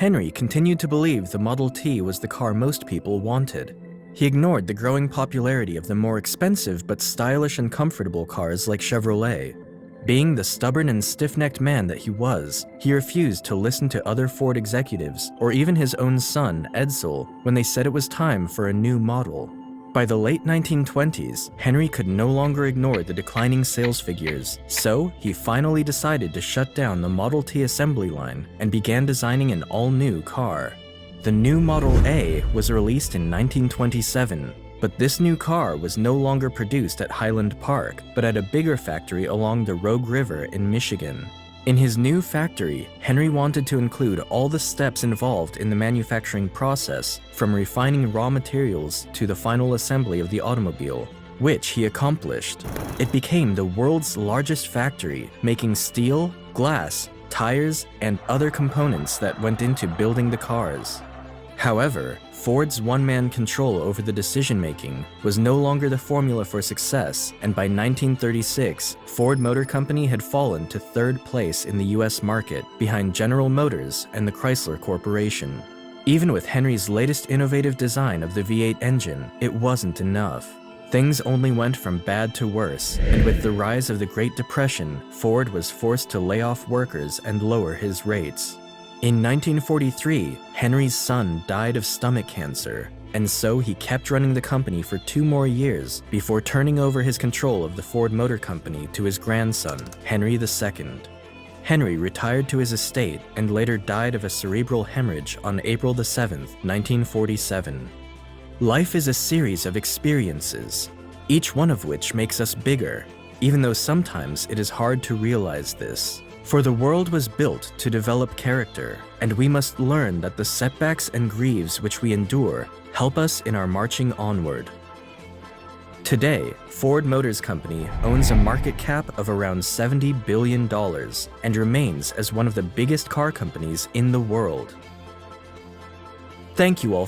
Henry continued to believe the Model T was the car most people wanted. He ignored the growing popularity of the more expensive but stylish and comfortable cars like Chevrolet. Being the stubborn and stiff-necked man that he was, he refused to listen to other Ford executives or even his own son, Edsel, when they said it was time for a new model. By the late 1920s, Henry could no longer ignore the declining sales figures, so he finally decided to shut down the Model T assembly line and began designing an all-new car. The new Model A was released in 1927, but this new car was no longer produced at Highland Park, but at a bigger factory along the Rogue River in Michigan. In his new factory, Henry wanted to include all the steps involved in the manufacturing process, from refining raw materials to the final assembly of the automobile, which he accomplished. It became the world's largest factory, making steel, glass, tires, and other components that went into building the cars. However, Ford's one-man control over the decision-making was no longer the formula for success, and by 1936, Ford Motor Company had fallen to third place in the US market, behind General Motors and the Chrysler Corporation. Even with Henry's latest innovative design of the V8 engine, it wasn't enough. Things only went from bad to worse, and with the rise of the Great Depression, Ford was forced to lay off workers and lower his rates. In 1943, Henry's son died of stomach cancer, and so he kept running the company for 2 more years before turning over his control of the Ford Motor Company to his grandson, Henry II. Henry retired to his estate and later died of a cerebral hemorrhage on April 7, 1947. Life is a series of experiences, each one of which makes us bigger, even though sometimes it is hard to realize this. For the world was built to develop character, and we must learn that the setbacks and grieves which we endure help us in our marching onward. Today, Ford Motor Company owns a market cap of around $70 billion and remains as one of the biggest car companies in the world. Thank you all